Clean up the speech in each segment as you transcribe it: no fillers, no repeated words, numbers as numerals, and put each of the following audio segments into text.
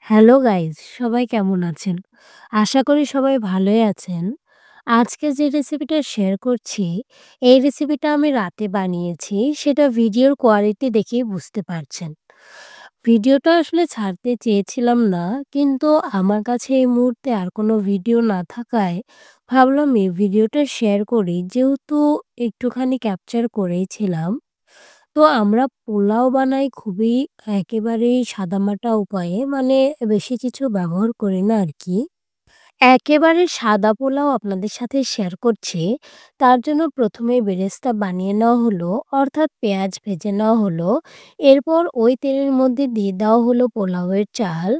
Hello guys, সবাই কেমন আছেন? আশা করি সবাই ভালোই আছেন। আজকে যে রেসিপিটা শেয়ার করছি, এই রেসিপিটা আমি রাতে বানিয়েছি। সেটা ভিডিওর কোয়ালিটি দেখেই বুঝতে পারছেন। ভিডিওটা আসলে ছাড়তে চেয়েছিলাম না, কিন্তু আমার কাছে এই মুহূর্তে আর কোনো ভিডিও না থাকায় ভাবলাম এই ভিডিওটা শেয়ার করি। যেহেতু একটুখানি ক্যাপচার করেইছিলাম। তো আমরা পোলাও বানাই খুবই একেবারেই সাদামাটা উপায়ে, মানে বেশি কিছু ব্যবহার করি না আরকি। একেবারে সাদা পোলাও আপনাদের সাথে শেয়ার করছি। তার জন্য ১ম এই বেরেস্তা বানিয়ে নেওয়া হলো, অর্থাৎ পেঁয়াজ ভেজে নেওয়া হলো। এরপর ওই তেলের মধ্যে দিয়ে দেওয়া হলো পোলাওয়ের চাল।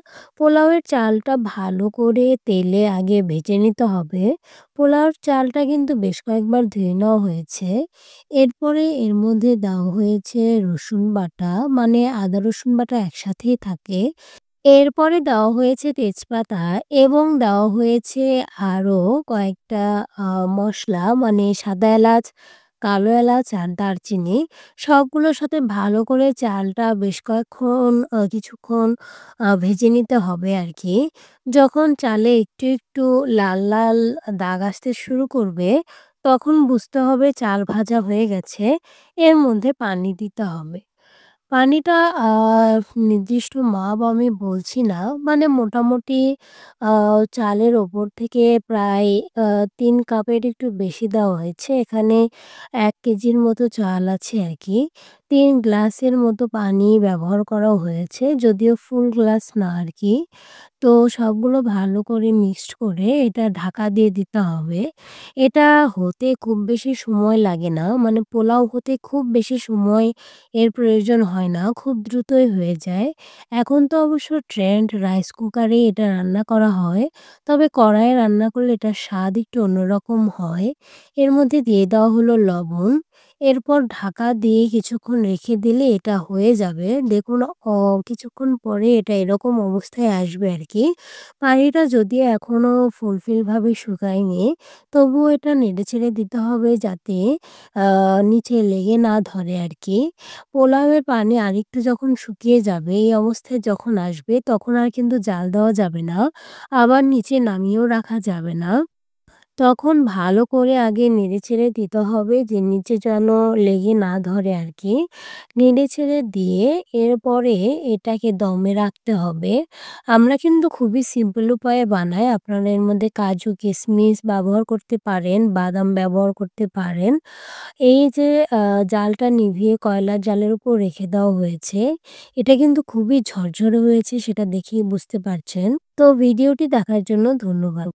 পোলাওয়ের চালটা ভালো করে তেলে আগে ভেজে নিতে হবে। পোলাওর চালটা কিন্তু বেশ কয়েকবার ধুয়ে নেওয়া হয়েছে। এরপরে এর মধ্যে দেওয়া হয়েছে রসুন বাটা, মানে আদা রসুন বাটা একসাথেই থাকে। এরপরে দেওয়া হয়েছে তেজপাতা এবং দেওয়া হয়েছে আরও কয়েকটা আ মসলা, মানে সাদা এলাচ, কালো এলাচ আর দারচিনি। সবগুলোর সাথে ভালো করে চালটা বেশ কিছুক্ষণ ভেজে নিতে হবে আরকি। যখন চালে একটু লাল, লাল দাগ আসতে শুরু করবে, তখন বুঝতে হবে চাল ভাজা হয়ে গেছে। এর মধ্যে পানি দিতে হবে। পানিটা নির্দিষ্ট মাপ আমি বলছি না। মানে মোটামুটি আ চালের ওপর থেকে প্রায় আ ৩ কাপের একটু বেশি দেওয়া হয়েছে। এখানে ১ কেজির মতো চাল আছে আরকি। ৩ গ্লাসের মতো পানি ব্যবহার করা হয়েছে। যদিও ফুল গ্লাস না আরকি। তো সবগুলো ভালো করে মিক্সড করে এটা ঢাকা দিয়ে দিতে হবে। এটা হতে খুব বেশি সময় লাগে না। মানে পোলাও হতে খুব বেশি সময় এর প্রয়োজন হয় না। খুব দ্রুতই হয়ে যায়। এখন তো অবশ্য ট্রেন্ড রাইস কুকারে এটা রান্না করা হয়। তবে কড়াইয়ে রান্না করলে এটার স্বাদ একটু অন্যরকম হয়। এর মধ্যে দিয়ে দেওয়া হলো লবণ। এরপর ঢাকা দিয়ে কিছুক্ষণ রেখে দিলে এটা হয়ে যাবে। দেখুন, কিছুক্ষণ পরে এটা এরকম অবস্থায় আসবে আরকি। পানিটা যদিও এখনো ফুলফিল ভাবে শুকায়নি, তবুও এটা নেড়েচেড়ে দিতে হবে যাতে আ নিচে লেগে না ধরে আরকি। পোলাওয়ের পানি আরেকটু যখন শুকিয়ে যাবে, এই অবস্থায় যখন আসবে, তখন আর কিন্তু জাল দেওয়া যাবে না। আবার নিচে নামিয়েও রাখা যাবে না। তখন ভালো করে আগে নেড়েচেড়ে দিতে হবে যে নিচে যেন লেগে না ধরে আরকি। নেড়েচেড়ে দিয়ে এরপরে এটাকে দমে রাখতে হবে। আমরা কিন্তু খুবই সিম্পল উপায়ে বানাই। আপনারা এর মধ্যে কাজু, কিশমিশ ব্যবহার করতে পারেন, বাদাম ব্যবহার করতে পারেন। এই যে জালটা নিভিয়ে কয়লার জালের উপর রেখে দেওয়া হয়েছে, এটা কিন্তু খুবই ঝরঝরে হয়েছে, সেটা দেখেই বুঝতে পারছেন। তো ভিডিওটি দেখার জন্য ধন্যবাদ।